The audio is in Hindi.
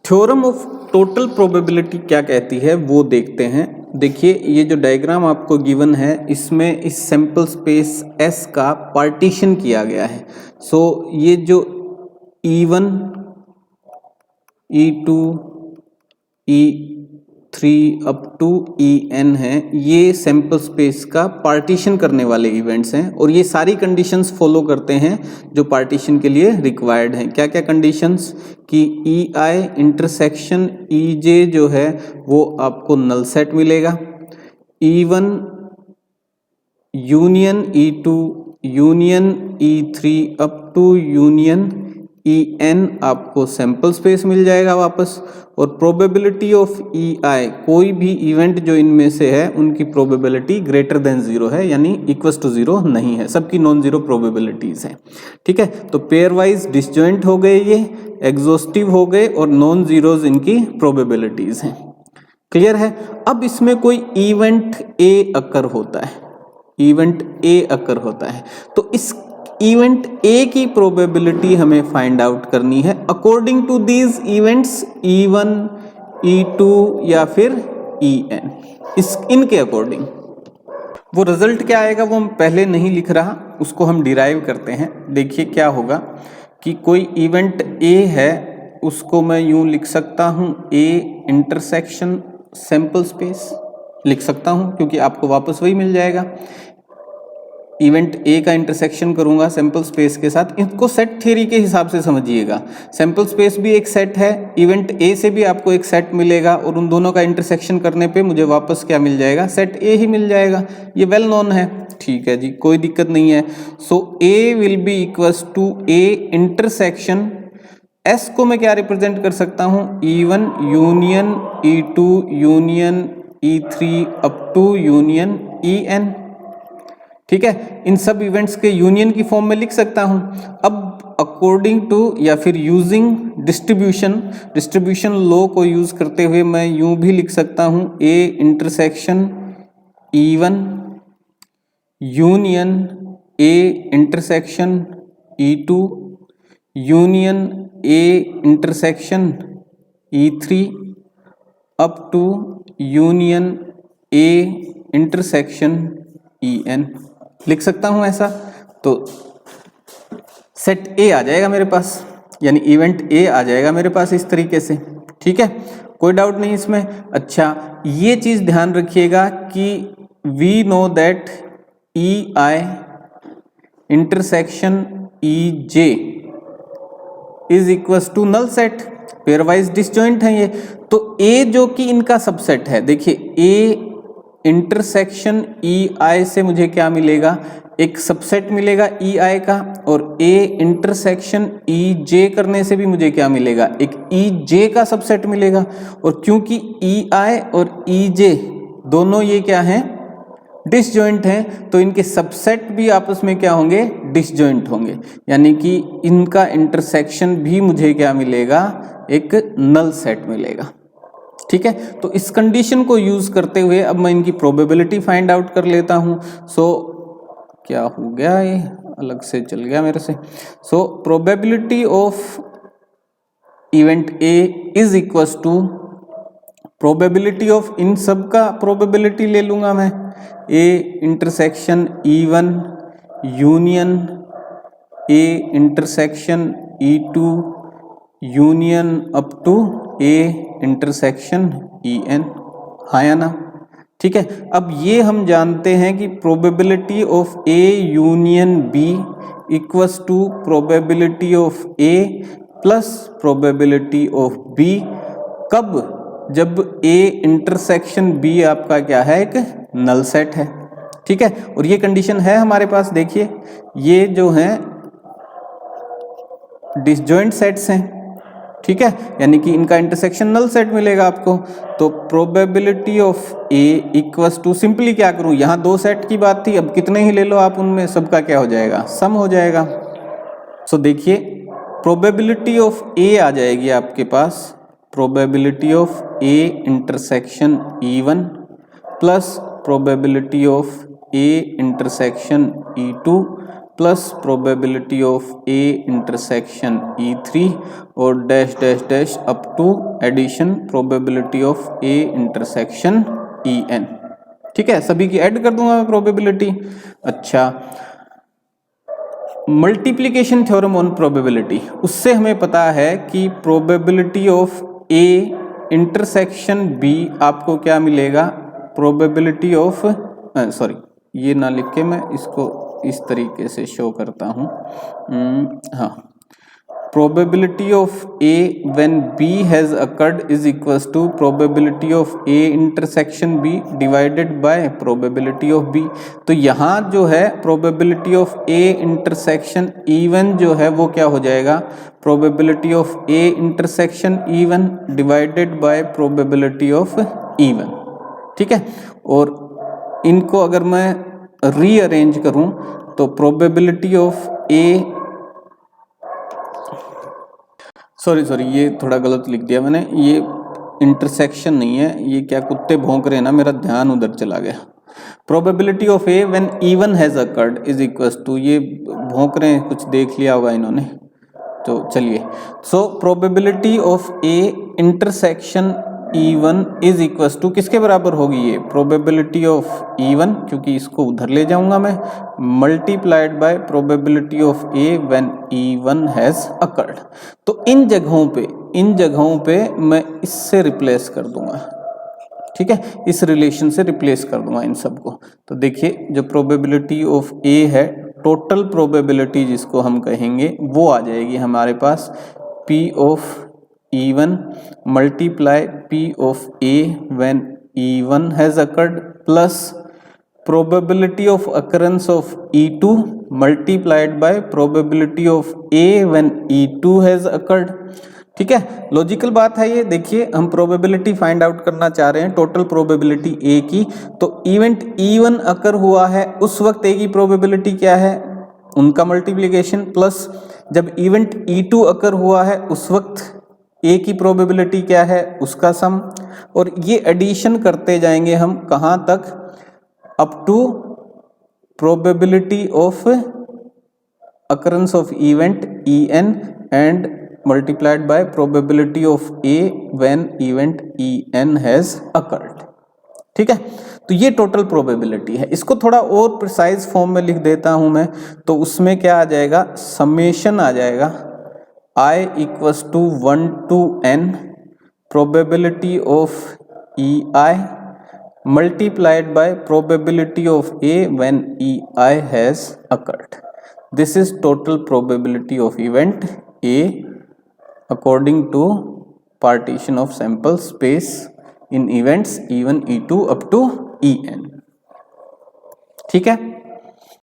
थ्योरम ऑफ टोटल प्रोबेबिलिटी क्या कहती है वो देखते हैं। देखिए ये जो डायग्राम आपको गिवन है इसमें इस सैंपल स्पेस S का पार्टीशन किया गया है। सो ये जो E1, E2, E3 up to En है, ये सैंपल स्पेस का पार्टीशन करने वाले इवेंट्स हैं और ये सारी कंडीशंस फॉलो करते हैं जो पार्टीशन के लिए रिक्वायर्ड हैं। क्या क्या कंडीशंस कि EI इंटरसेक्शन EJ जो है वो आपको नल सेट मिलेगा, E1 union E2 union E3 up to union En आपको सैंपल स्पेस मिल जाएगा वापस, और प्रोबेबिलिटी ऑफ EI कोई भी इवेंट जो इनमें से है उनकी प्रोबेबिलिटी ग्रेटर देन 0 है, यानी इक्वल्स टू 0 नहीं है, सबकी नॉन जीरो प्रोबेबिलिटीज हैं। ठीक है, तो पेयर वाइज डिसजॉइंट हो गए, ये एग्जॉस्टिव हो गए और नॉन जीरोज इनकी प्रोबेबिलिटीज हैं। क्लियर है। अब इसमें कोई इवेंट A अकर होता है, इवेंट A अकर होता है, तो इस इवेंट A की प्रोबेबिलिटी हमें फाइंड आउट करनी है according to these events E1, E2 या फिर En, इनके अकॉर्डिंग। वो रिजल्ट क्या आएगा वो हम पहले नहीं लिख रहा, उसको हम डिराइव करते हैं। देखिए क्या होगा कि कोई इवेंट A है, उसको मैं यूं लिख सकता हूं A इंटरसेक्शन सैंपल स्पेस लिख सकता हूं, क्योंकि आपको वापस वही मिल जाएगा। इवेंट A का इंटरसेक्शन करूंगा सैंपल स्पेस के साथ, इसको सेट थ्योरी के हिसाब से समझिएगा। सैंपल स्पेस भी एक सेट है, इवेंट A से भी आपको एक सेट मिलेगा और उन दोनों का इंटरसेक्शन करने पे मुझे वापस क्या मिल जाएगा, सेट A ही मिल जाएगा। ये वेल नोन है, ठीक है जी, कोई दिक्कत नहीं है। So A will be equals to A intersection S को मैं क्या रिप्रेजेंट कर सकता हूँ, E1 union E2 union E3 up to union En। ठीक है, इन सब इवेंट्स के यूनियन की फॉर्म में लिख सकता हूं। अब अकॉर्डिंग टू या फिर यूजिंग डिस्ट्रीब्यूशन लॉ को यूज करते हुए मैं यूं भी लिख सकता हूं A intersection E1 union A intersection E2 union A intersection E3 up to union A intersection En लिख सकता हूं ऐसा। तो सेट A आ जाएगा मेरे पास, यानी इवेंट A आ जाएगा मेरे पास इस तरीके से। ठीक है, कोई डाउट नहीं इसमें। अच्छा, ये चीज ध्यान रखिएगा कि we know that EI intersection EJ is equals to null set, pairwise disjoint है ये। तो A जो कि इनका सबसेट है, देखिए A इंटरसेक्शन EI से मुझे क्या मिलेगा, एक सबसेट मिलेगा EI का, और A इंटरसेक्शन EJ करने से भी मुझे क्या मिलेगा, एक EJ का सबसेट मिलेगा। और क्योंकि EI और EJ दोनों ये क्या हैं, डिसजॉइंट हैं, तो इनके सबसेट भी आपस में क्या होंगे, डिसजॉइंट होंगे, यानी कि इनका इंटरसेक्शन भी मुझे क्या मिलेगा, एक नल सेट मिलेगा। ठीक है, तो इस कंडीशन को यूज करते हुए अब मैं इनकी प्रोबेबिलिटी फाइंड आउट कर लेता हूं। सो क्या हो गया, ये अलग से चल गया मेरे से। So probability of event A is equals to probability of, इन सब का प्रोबेबिलिटी ले लूंगा मैं, A intersection E1 union A intersection E2 union up to A intersection En, हाँ या ना। ठीक है, अब ये हम जानते हैं कि probability of A union B equals to probability of A plus probability of B। कब, जब A इंटरसेक्शन B आपका क्या है, एक नल सेट है। ठीक है, और ये कंडीशन है हमारे पास। देखिए ये जो है डिसजॉइंट सेट्स हैं, ठीक है, यानी कि इनका इंटरसेक्शन नल सेट मिलेगा आपको। तो probability of A equals to, simply क्या करूं, यहां दो सेट की बात थी, अब कितने ही ले लो आप, उनमें सबका क्या हो जाएगा, सम हो जाएगा। सो देखिए प्रोबेबिलिटी ऑफ A आ जाएगी आपके पास, probability of A intersection E1 plus probability of A intersection E2 plus probability of A intersection E3 और dash dash dash up to addition probability of A intersection E N. ठीक है, सभी की ऐड कर दूंगा मैं प्रोबेबिलिटी। अच्छा, मल्टीप्लिकेशन थ्योरम ऑन प्रोबेबिलिटी, उससे हमें पता है कि probability of A intersection B आपको क्या मिलेगा, प्रोबेबिलिटी ऑफ सॉरी ये ना लिख के मैं इसको इस तरीके से शो करता हूँ। हाँ, probability of A when B has occurred is equals to probability of A intersection B divided by probability of B। तो यहाँ जो है probability of A intersection E1 जो है वो क्या हो जाएगा, probability of A intersection E1 divided by probability of E1। ठीक है, और इनको अगर मैं रीअरेंज करूँ तो probability of A, सॉरी ये थोड़ा गलत लिख दिया मैंने, ये इंटरसेक्शन नहीं है, ये क्या कुत्ते भौंक रहे हैं ना, मेरा ध्यान उधर चला गया। Probability of A when even has occurred is equals to, ये भौंक रहे हैं, कुछ देख लिया होगा इन्होंने, तो चलिए। So probability of A intersection E1 is equals to किसके बराबर होगी, ये प्रोबेबिलिटी ऑफ E1, क्योंकि इसको उधर ले जाऊंगा मैं, multiplied by probability of A when E1 has occurred. तो इन जगहों पे मैं इससे रिप्लेस कर दूंगा। ठीक है, इस रिलेशन से रिप्लेस कर दूंगा इन सबको। तो देखिए, जो प्रोबेबिलिटी ऑफ A है, टोटल प्रोबेबिलिटी जिसको हम कहेंगे, वो आ जाएगी हमारे पास P of E1 multiply P of A when E1 has occurred plus probability of occurrence of E2 multiplied by probability of A when E2 has occurred। ठीक है, लॉजिकल बात है ये। देखिए, हम प्रोबेबिलिटी फाइंड आउट करना चाह रहे हैं, टोटल प्रोबेबिलिटी A की। तो इवेंट E1 अकर हुआ है, उस वक्त A की प्रोबेबिलिटी क्या है, उनका मल्टीप्लिकेशन, प्लस जब इवेंट E2 अकर हुआ है उस वक्त A की प्रोबेबिलिटी क्या है, उसका सम। और ये एडिशन करते जाएंगे हम कहाँ तक, up to probability of occurrence of event En and multiplied by probability of A when event En has occurred। ठीक है, तो ये टोटल प्रोबेबिलिटी है। इसको थोड़ा और प्रिसाइज फॉर्म में लिख देता हूं मैं, तो उसमें क्या आ जाएगा, समेशन आ जाएगा I equals to 1 to n probability of EI multiplied by probability of A when EI has occurred। This is total probability of event A according to partition of sample space in events E1 E2 up to En। ठीक है।